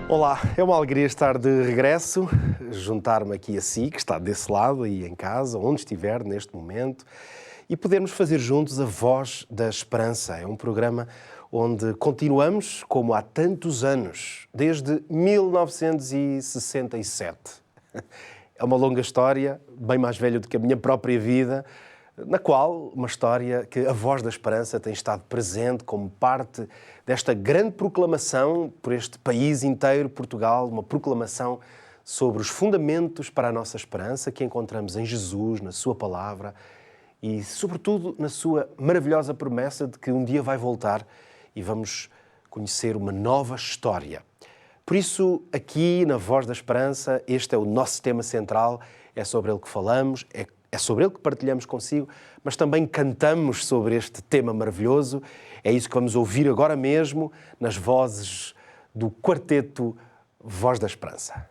Olá, é uma alegria estar de regresso, juntar-me aqui a si, que está desse lado aí em casa, onde estiver neste momento, e podermos fazer juntos a Voz da Esperança. É um programa onde continuamos como há tantos anos, desde 1967. É uma longa história, bem mais velha do que a minha própria vida, na qual uma história que a Voz da Esperança tem estado presente como parte desta grande proclamação por este país inteiro, Portugal, uma proclamação sobre os fundamentos para a nossa esperança que encontramos em Jesus, na sua palavra e, sobretudo, na sua maravilhosa promessa de que um dia vai voltar e vamos conhecer uma nova história. Por isso, aqui na Voz da Esperança, este é o nosso tema central, é sobre ele que falamos, é sobre ele que partilhamos consigo, mas também cantamos sobre este tema maravilhoso. É isso que vamos ouvir agora mesmo nas vozes do quarteto Voz da Esperança.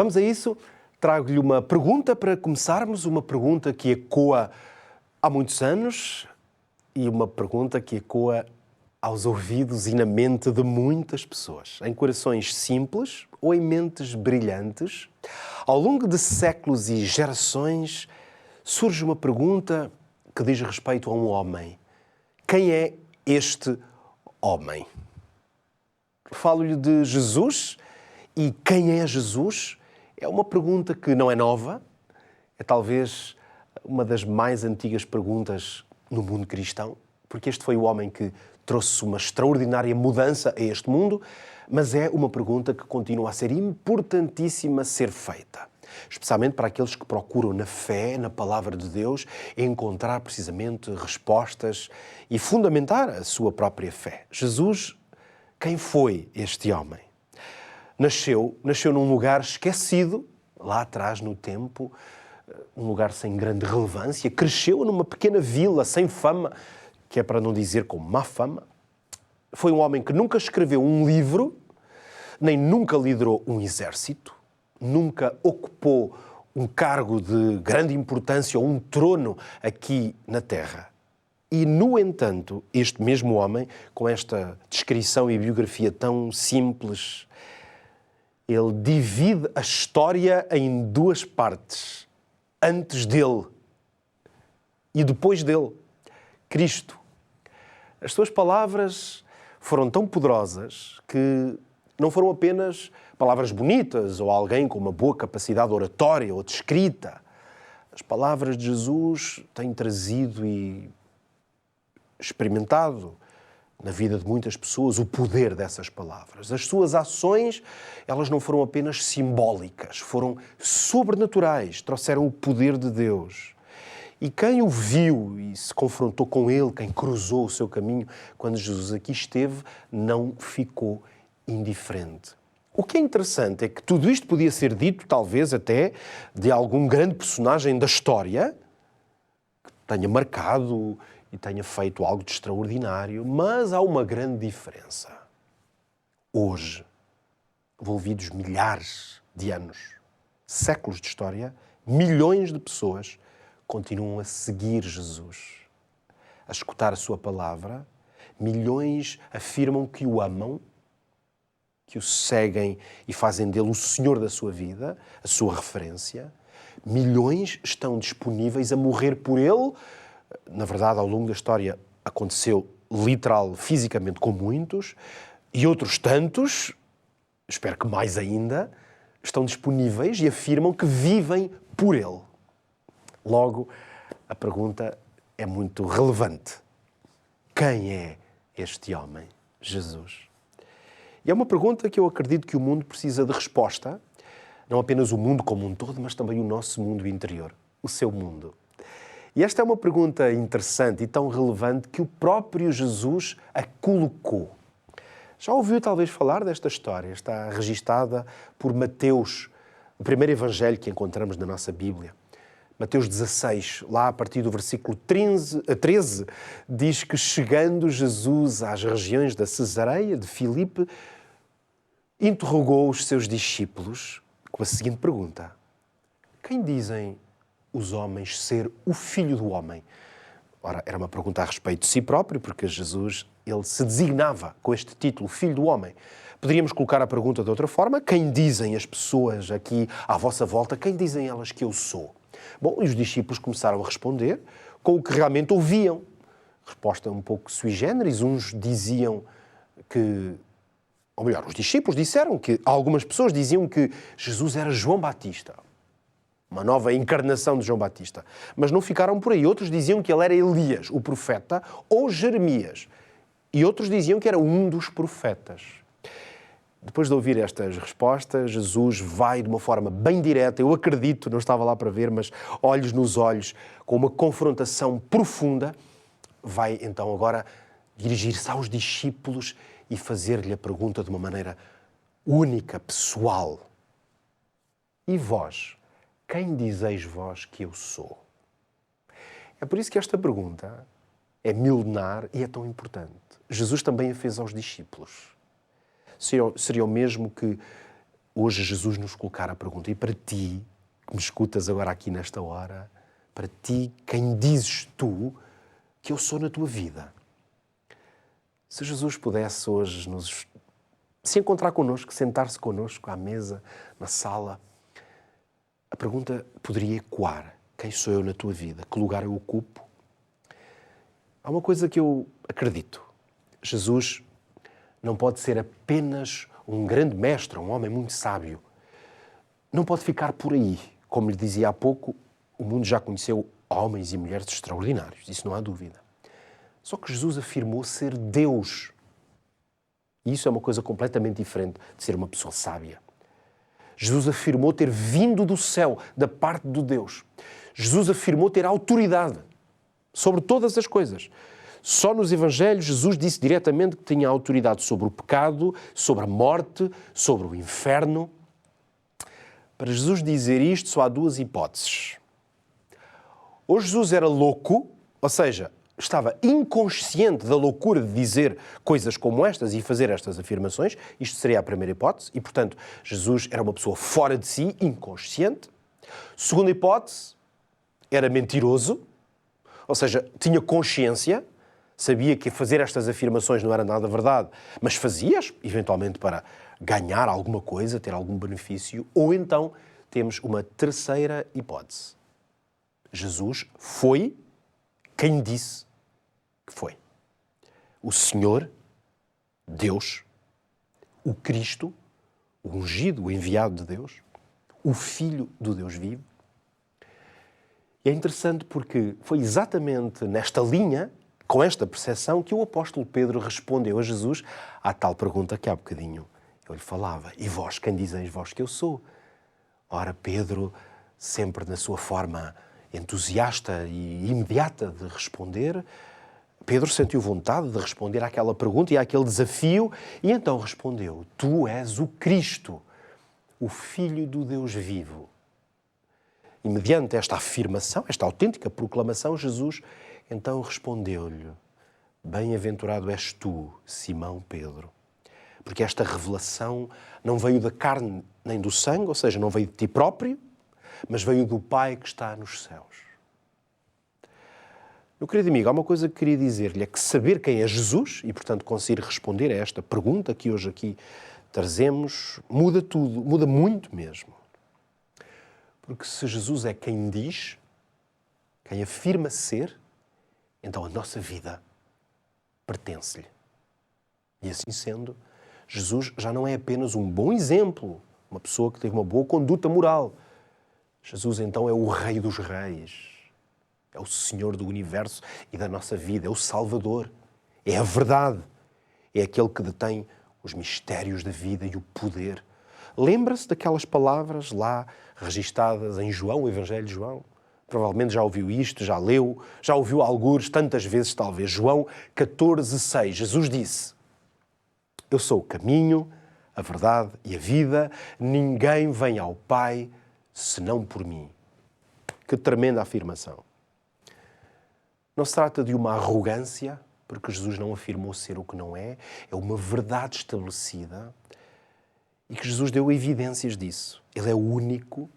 Vamos a isso. Trago-lhe uma pergunta para começarmos, uma pergunta que ecoa há muitos anos e uma pergunta que ecoa aos ouvidos e na mente de muitas pessoas, em corações simples ou em mentes brilhantes. Ao longo de séculos e gerações, surge uma pergunta que diz respeito a um homem. Quem é este homem? Falo-lhe de Jesus e quem é Jesus? É uma pergunta que não é nova, é talvez uma das mais antigas perguntas no mundo cristão, porque este foi o homem que trouxe uma extraordinária mudança a este mundo, Mas é uma pergunta que continua a ser importantíssima ser feita, especialmente para aqueles que procuram na fé, na palavra de Deus, encontrar precisamente respostas e fundamentar a sua própria fé. Jesus, quem foi este homem? Nasceu num lugar esquecido, lá atrás no tempo, um lugar sem grande relevância, cresceu numa pequena vila sem fama, que é para não dizer com má fama. Foi um homem que nunca escreveu um livro, nem nunca liderou um exército, nunca ocupou um cargo de grande importância ou um trono aqui na Terra. E, no entanto, este mesmo homem, com esta descrição e biografia tão simples, ele divide a história em duas partes. Antes dele e depois dele, Cristo. As suas palavras foram tão poderosas que não foram apenas palavras bonitas ou alguém com uma boa capacidade oratória ou de escrita. As palavras de Jesus têm trazido e experimentado na vida de muitas pessoas o poder dessas palavras. As suas ações, elas não foram apenas simbólicas, foram sobrenaturais, trouxeram o poder de Deus. E quem o viu e se confrontou com ele, quem cruzou o seu caminho quando Jesus aqui esteve, não ficou indiferente. O que é interessante é que tudo isto podia ser dito, talvez até, de algum grande personagem da história que tenha marcado e tenha feito algo de extraordinário, mas há uma grande diferença. Hoje, envolvidos milhares de anos, séculos de história, milhões de pessoas continuam a seguir Jesus, a escutar a sua palavra. Milhões afirmam que o amam, que o seguem e fazem dele o Senhor da sua vida, a sua referência. Milhões estão disponíveis a morrer por ele. Na verdade, ao longo da história, aconteceu literal, fisicamente, com muitos, e outros tantos, espero que mais ainda, estão disponíveis e afirmam que vivem por ele. Logo, a pergunta é muito relevante. Quem é este homem, Jesus? E é uma pergunta que eu acredito que o mundo precisa de resposta, não apenas o mundo como um todo, mas também o nosso mundo interior, o seu mundo. E esta é uma pergunta interessante e tão relevante que o próprio Jesus a colocou. Já ouviu talvez falar desta história? Está registada por Mateus, o primeiro evangelho que encontramos na nossa Bíblia. Mateus 16, lá a partir do versículo 13, diz que chegando Jesus às regiões da Cesareia de Filipe, interrogou os seus discípulos com a seguinte pergunta: quem dizem os homens ser o Filho do Homem? Ora, era uma pergunta a respeito de si próprio, porque Jesus, ele se designava com este título, Filho do Homem. Poderíamos colocar a pergunta de outra forma: quem dizem as pessoas aqui à vossa volta, quem dizem elas que eu sou? Bom, e os discípulos começaram a responder com o que realmente ouviam. Resposta um pouco sui generis. Uns diziam que, ou melhor, os discípulos disseram que algumas pessoas diziam que Jesus era João Batista, uma nova encarnação de João Batista. Mas não ficaram por aí. Outros diziam que ele era Elias, o profeta, ou Jeremias. E outros diziam que era um dos profetas. Depois de ouvir estas respostas, Jesus vai de uma forma bem direta, eu acredito, não estava lá para ver, mas olhos nos olhos, com uma confrontação profunda, vai então agora dirigir-se aos discípulos e fazer-lhe a pergunta de uma maneira única, pessoal. E vós? Quem dizeis vós que eu sou? É por isso que esta pergunta é milenar e é tão importante. Jesus também a fez aos discípulos. Seria o mesmo que hoje Jesus nos colocar a pergunta: e para ti, que me escutas agora aqui nesta hora, para ti, quem dizes tu que eu sou na tua vida? Se Jesus pudesse hoje se encontrar connosco, sentar-se connosco à mesa, na sala, a pergunta poderia ecoar: quem sou eu na tua vida? Que lugar eu ocupo? Há uma coisa que eu acredito. Jesus não pode ser apenas um grande mestre, um homem muito sábio. Não pode ficar por aí. Como lhe dizia há pouco, o mundo já conheceu homens e mulheres extraordinários, isso não há dúvida. Só que Jesus afirmou ser Deus. E isso é uma coisa completamente diferente de ser uma pessoa sábia. Jesus afirmou ter vindo do céu, da parte de Deus. Jesus afirmou ter autoridade sobre todas as coisas. Só nos Evangelhos Jesus disse diretamente que tinha autoridade sobre o pecado, sobre a morte, sobre o inferno. Para Jesus dizer isto só há duas hipóteses. Ou Jesus era louco, ou seja, estava inconsciente da loucura de dizer coisas como estas e fazer estas afirmações. Isto seria a primeira hipótese. E, portanto, Jesus era uma pessoa fora de si, inconsciente. Segunda hipótese, era mentiroso, ou seja, tinha consciência, sabia que fazer estas afirmações não era nada verdade, mas fazia-as, eventualmente, para ganhar alguma coisa, ter algum benefício. Ou então temos uma terceira hipótese. Jesus foi quem disse que foi. O Senhor, Deus, o Cristo, o ungido, o enviado de Deus, o Filho do Deus vivo. E é interessante porque foi exatamente nesta linha, com esta percepção, que o apóstolo Pedro respondeu a Jesus à tal pergunta que há bocadinho eu lhe falava. E vós, quem dizeis vós que eu sou? Ora, Pedro, sempre na sua forma entusiasta e imediata de responder, Pedro sentiu vontade de responder àquela pergunta e àquele desafio e então respondeu: Tu és o Cristo, o Filho do Deus vivo. E mediante esta afirmação, esta autêntica proclamação, Jesus então respondeu-lhe: Bem-aventurado és tu, Simão Pedro, porque esta revelação não veio da carne nem do sangue, ou seja, não veio de ti próprio, mas veio do Pai que está nos céus. Meu querido amigo, há uma coisa que queria dizer-lhe, é que saber quem é Jesus, e portanto conseguir responder a esta pergunta que hoje aqui trazemos, muda tudo, muda muito mesmo. Porque se Jesus é quem diz, quem afirma ser, então a nossa vida pertence-lhe. E assim sendo, Jesus já não é apenas um bom exemplo, uma pessoa que teve uma boa conduta moral. Jesus então é o Rei dos Reis, é o Senhor do universo e da nossa vida, é o Salvador, é a verdade, é aquele que detém os mistérios da vida e o poder. Lembra-se daquelas palavras lá registadas em João, o Evangelho de João? Provavelmente já ouviu isto, já leu, já ouviu algures, tantas vezes talvez. João 14:6, Jesus disse: Eu sou o caminho, a verdade e a vida, ninguém vem ao Pai senão por mim. Que tremenda afirmação. Não se trata de uma arrogância, porque Jesus não afirmou ser o que não é uma verdade estabelecida e que Jesus deu evidências disso. Ele é o único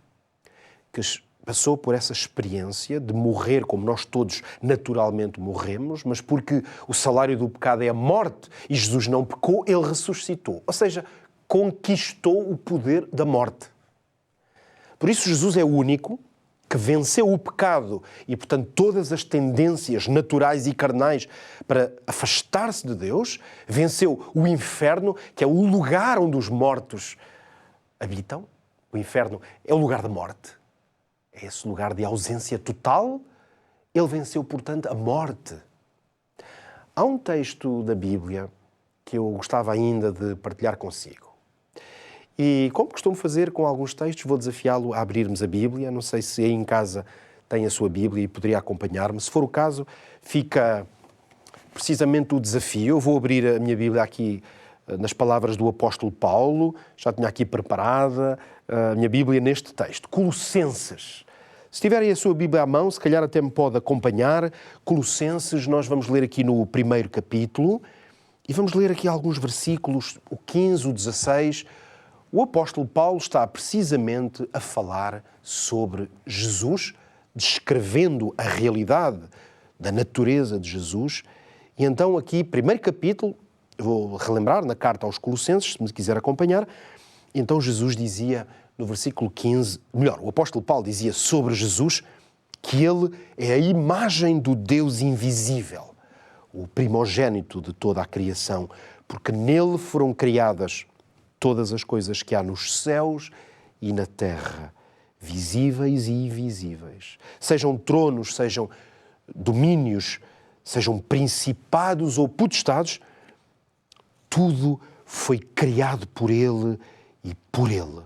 que passou por essa experiência de morrer como nós todos naturalmente morremos, mas porque o salário do pecado é a morte e Jesus não pecou, ele ressuscitou. Ou seja, conquistou o poder da morte. Por isso Jesus é o único que venceu o pecado e, portanto, todas as tendências naturais e carnais para afastar-se de Deus, venceu o inferno, que é o lugar onde os mortos habitam. O inferno é o lugar da morte. É esse lugar de ausência total. Ele venceu, portanto, a morte. Há um texto da Bíblia que eu gostava ainda de partilhar consigo. E, como costumo fazer com alguns textos, vou desafiá-lo a abrirmos a Bíblia. Não sei se aí em casa tem a sua Bíblia e poderia acompanhar-me. Se for o caso, fica precisamente o desafio. Eu vou abrir a minha Bíblia aqui nas palavras do apóstolo Paulo. Já tinha aqui preparada a minha Bíblia neste texto. Colossenses. Se tiverem a sua Bíblia à mão, se calhar até me pode acompanhar. Colossenses, nós vamos ler aqui no primeiro capítulo e vamos ler aqui alguns versículos, o 15, o 16. O apóstolo Paulo está precisamente a falar sobre Jesus, descrevendo a realidade da natureza de Jesus. E então aqui, primeiro capítulo, vou relembrar na carta aos Colossenses, se me quiser acompanhar, então Jesus dizia no versículo 15, melhor, o apóstolo Paulo dizia sobre Jesus que ele é a imagem do Deus invisível, o primogênito de toda a criação, porque nele foram criadas todas as coisas que há nos céus e na terra, visíveis e invisíveis. Sejam tronos, sejam domínios, sejam principados ou potestades, tudo foi criado por Ele e por Ele.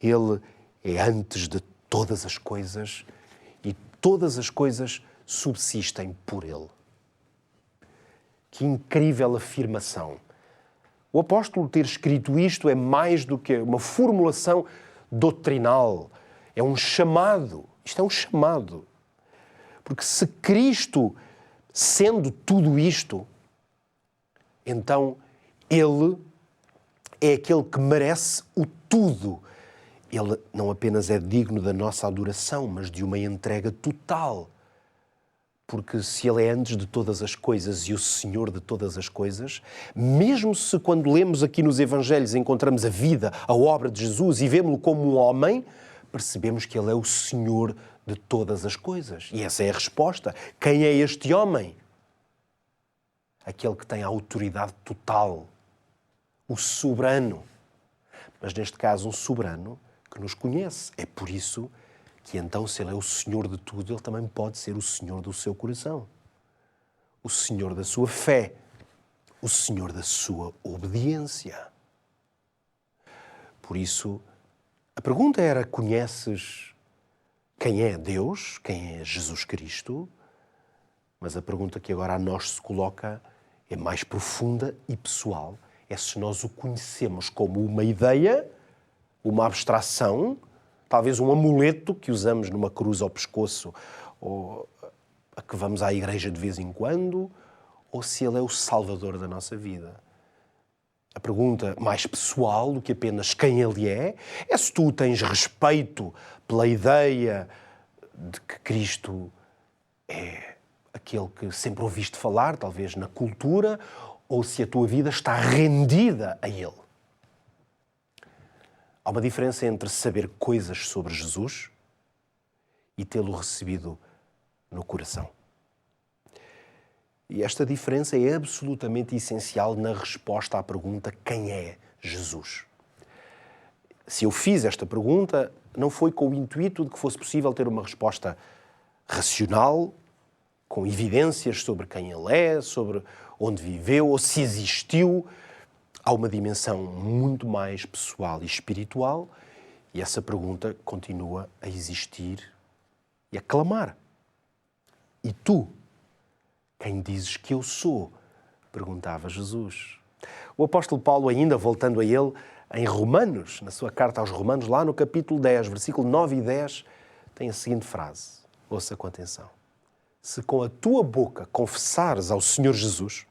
Ele é antes de todas as coisas e todas as coisas subsistem por Ele. Que incrível afirmação! O apóstolo ter escrito isto é mais do que uma formulação doutrinal. É um chamado. Isto é um chamado. Porque se Cristo, sendo tudo isto, então Ele é aquele que merece o tudo. Ele não apenas é digno da nossa adoração, mas de uma entrega total. Porque se Ele é antes de todas as coisas e o Senhor de todas as coisas, mesmo se quando lemos aqui nos Evangelhos encontramos a vida, a obra de Jesus e vemos-lo como um homem, percebemos que Ele é o Senhor de todas as coisas. E essa é a resposta. Quem é este homem? Aquele que tem a autoridade total, o soberano. Mas neste caso um soberano que nos conhece. É por isso que então, se Ele é o Senhor de tudo, Ele também pode ser o Senhor do seu coração, o Senhor da sua fé, o Senhor da sua obediência. Por isso, a pergunta era: conheces quem é Deus, quem é Jesus Cristo? Mas a pergunta que agora a nós se coloca é mais profunda e pessoal. É se nós o conhecemos como uma ideia, uma abstração, talvez um amuleto que usamos numa cruz ao pescoço ou a que vamos à igreja de vez em quando, ou se Ele é o Salvador da nossa vida. A pergunta mais pessoal do que apenas quem Ele é se tu tens respeito pela ideia de que Cristo é aquele que sempre ouviste falar, talvez na cultura, ou se a tua vida está rendida a Ele. Há uma diferença entre saber coisas sobre Jesus e tê-lo recebido no coração. E esta diferença é absolutamente essencial na resposta à pergunta: quem é Jesus? Se eu fiz esta pergunta, não foi com o intuito de que fosse possível ter uma resposta racional, com evidências sobre quem Ele é, sobre onde viveu ou se existiu. Há uma dimensão muito mais pessoal e espiritual e essa pergunta continua a existir e a clamar. E tu, quem dizes que eu sou? Perguntava Jesus. O apóstolo Paulo, ainda voltando a ele, em Romanos, na sua carta aos Romanos, lá no capítulo 10, versículo 9 e 10, tem a seguinte frase. Ouça com atenção. Se com a tua boca confessares ao Senhor Jesus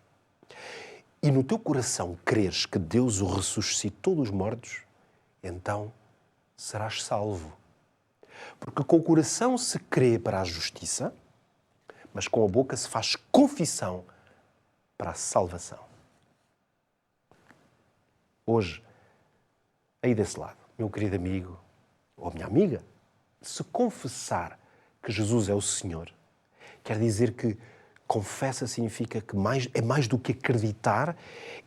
e no teu coração creres que Deus o ressuscitou dos mortos, então serás salvo. Porque com o coração se crê para a justiça, mas com a boca se faz confissão para a salvação. Hoje, aí desse lado, meu querido amigo ou minha amiga, se confessar que Jesus é o Senhor, quer dizer que confessa significa que é mais do que acreditar,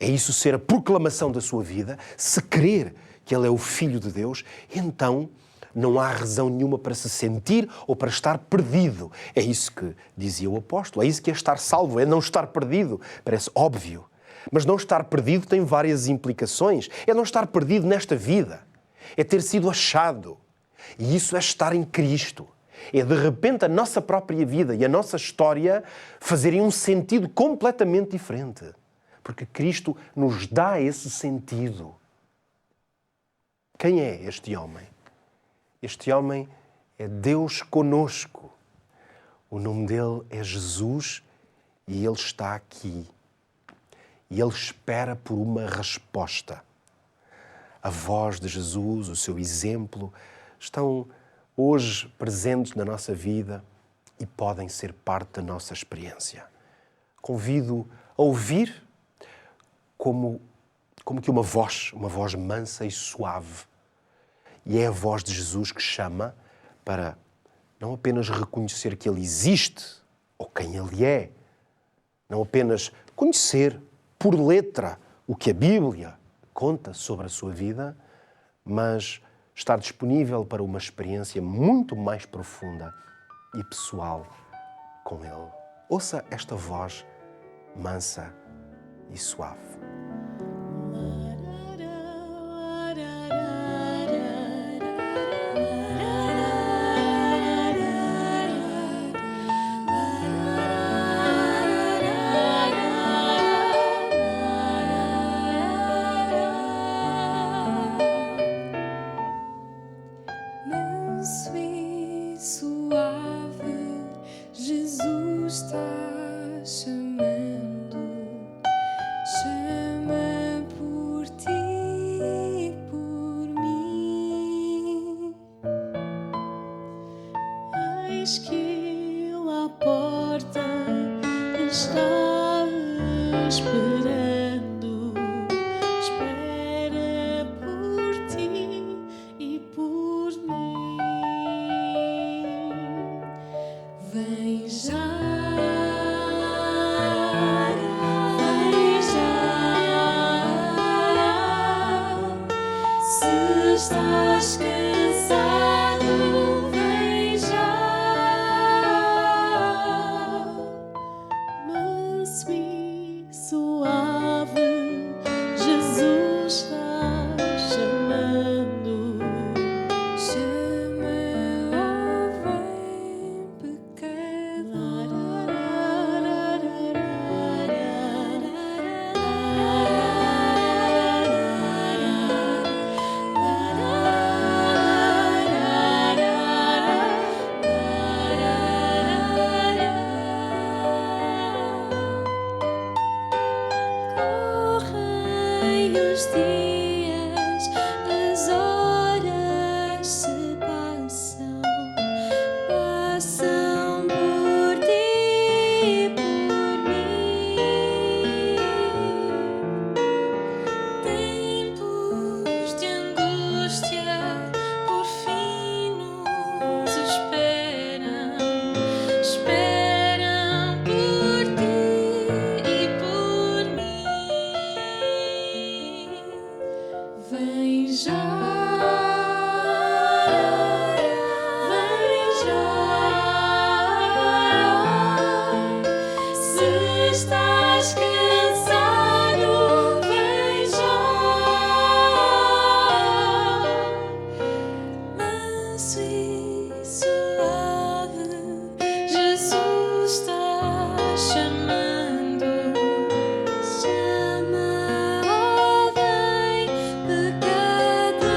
é isso ser a proclamação da sua vida. Se crer que Ele é o Filho de Deus, então não há razão nenhuma para se sentir ou para estar perdido. É isso que dizia o apóstolo, é isso que é estar salvo, é não estar perdido. Parece óbvio, mas não estar perdido tem várias implicações. É não estar perdido nesta vida, é ter sido achado. E isso é estar em Cristo. É, de repente, a nossa própria vida e a nossa história fazerem um sentido completamente diferente. Porque Cristo nos dá esse sentido. Quem é este homem? Este homem é Deus conosco. O nome dele é Jesus e Ele está aqui. E Ele espera por uma resposta. A voz de Jesus, o seu exemplo, estão hoje presentes na nossa vida e podem ser parte da nossa experiência. Convido a ouvir como que uma voz mansa e suave. E é a voz de Jesus que chama para não apenas reconhecer que Ele existe ou quem Ele é, não apenas conhecer por letra o que a Bíblia conta sobre a sua vida, mas estar disponível para uma experiência muito mais profunda e pessoal com Ele. Ouça esta voz mansa e suave. Eis que Ele à porta está esperando, espera por ti e por mim. Vem já. Estás cansado, vem já. Manso e suave, Jesus está chamando. Chama, ó, vem, pecador. Correm os dias, as horas se passam, passam por ti e por mim. Tempos de angústia por fim nos esperam, esperam por ti e por mim. Vem já, vem já. Se estás cansado, vem já. Manso e suave, Jesus está chamando. Chama, ó, vem, pecador.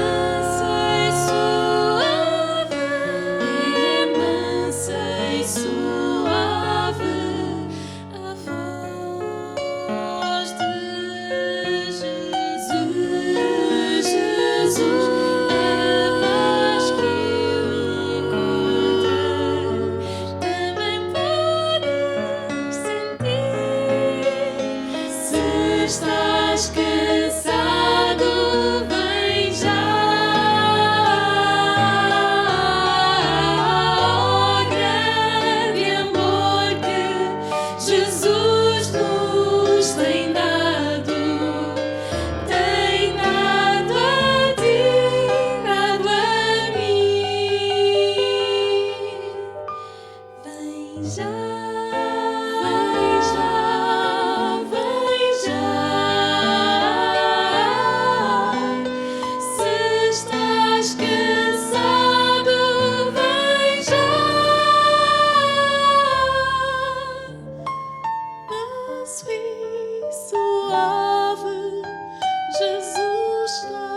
Mansa e suave, a voz de Jesus. Jesus é a voz que o encontra. Também podes sentir. Se estás cansado, vem já. Oh, grande amor que Jesus nos tem dado a ti, dado a mim. Vem já, vem já, vem já. Se estás cansado, vem já. Manso e suave, Jesus está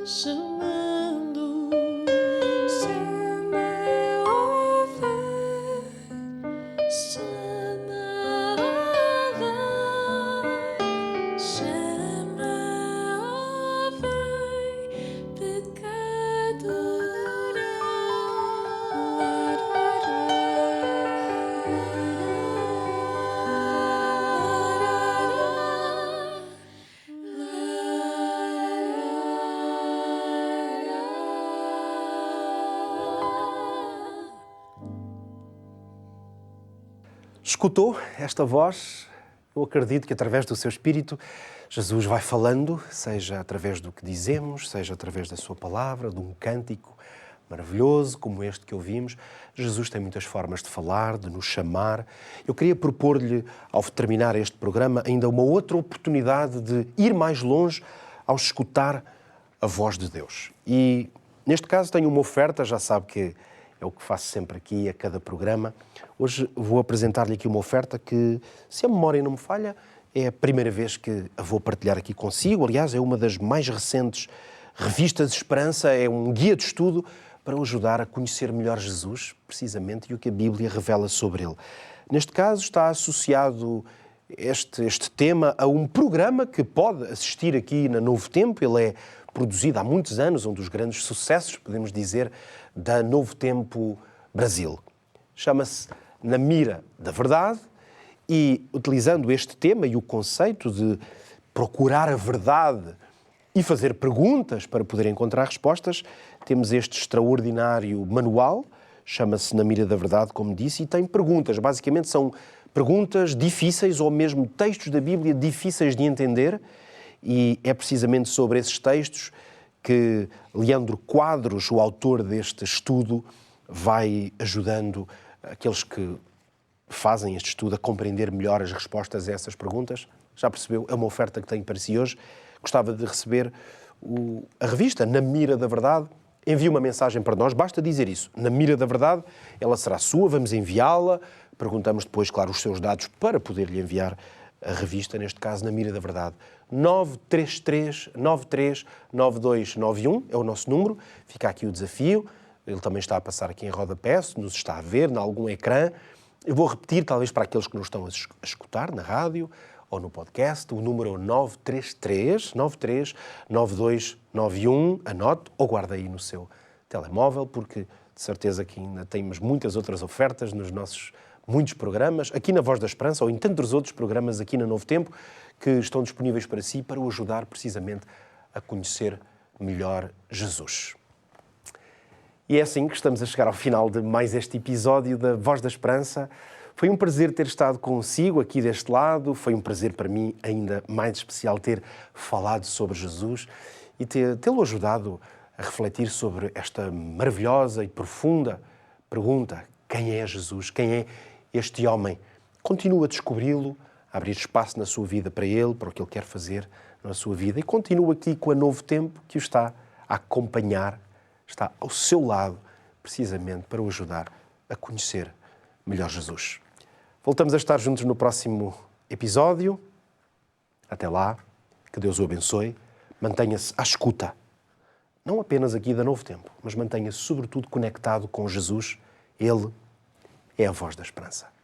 chamando. Chama, ó, vem. Chama, ó, vem. Chama, ó, vem, Escutou esta voz? Eu acredito que através do seu Espírito Jesus vai falando, seja através do que dizemos, seja através da sua palavra, de um cântico maravilhoso como este que ouvimos. Jesus tem muitas formas de falar, de nos chamar. Eu queria propor-lhe, ao terminar este programa, ainda uma outra oportunidade de ir mais longe ao escutar a voz de Deus. E, neste caso, tenho uma oferta, já sabe que é o que faço sempre aqui a cada programa. Hoje vou apresentar-lhe aqui uma oferta que, se a memória não me falha, é a primeira vez que a vou partilhar aqui consigo. Aliás, é uma das mais recentes revistas de esperança, é um guia de estudo para o ajudar a conhecer melhor Jesus, precisamente, e o que a Bíblia revela sobre ele. Neste caso, está associado este tema a um programa que pode assistir aqui na Novo Tempo. Ele é produzido há muitos anos, um dos grandes sucessos, podemos dizer, da Novo Tempo Brasil. chama-se Na Mira da Verdade e, utilizando este tema e o conceito de procurar a verdade e fazer perguntas para poder encontrar respostas, temos este extraordinário manual, chama-se Na Mira da Verdade, como disse, e tem perguntas. Basicamente são perguntas difíceis ou mesmo textos da Bíblia difíceis de entender, e é precisamente sobre esses textos que Leandro Quadros, o autor deste estudo, vai ajudando aqueles que fazem este estudo a compreender melhor as respostas a essas perguntas. Já percebeu? É uma oferta que tenho para si hoje. Gostava de receber a revista Na Mira da Verdade. Envie uma mensagem para nós, basta dizer isso. Na Mira da Verdade, ela será sua, vamos enviá-la. Perguntamos depois, claro, os seus dados para poder-lhe enviar a revista, neste caso, Na Mira da Verdade. 933-93-9291 é o nosso número. Fica aqui o desafio. Ele também está a passar aqui em rodapé, se nos está a ver, em algum ecrã. Eu vou repetir, talvez para aqueles que nos estão a escutar na rádio ou no podcast, o número é o 933-93-9291. Anote ou guarde aí no seu telemóvel, porque de certeza que ainda temos muitas outras ofertas nos nossos muitos programas, aqui na Voz da Esperança ou em tantos outros programas aqui na Novo Tempo, que estão disponíveis para si, para o ajudar precisamente a conhecer melhor Jesus. E é assim que estamos a chegar ao final de mais este episódio da Voz da Esperança. Foi um prazer ter estado consigo aqui deste lado, foi um prazer para mim ainda mais especial ter falado sobre Jesus e tê-lo ajudado a refletir sobre esta maravilhosa e profunda pergunta: quem é Jesus? Quem é este homem? Continua a descobri-lo, a abrir espaço na sua vida para ele, para o que ele quer fazer na sua vida, e continua aqui com a Novo Tempo, que o está a acompanhar, está ao seu lado, precisamente para o ajudar a conhecer melhor Jesus. Voltamos a estar juntos no próximo episódio. Até lá, que Deus o abençoe. Mantenha-se à escuta, não apenas aqui da Novo Tempo, mas mantenha-se sobretudo conectado com Jesus. Ele é a Voz da Esperança.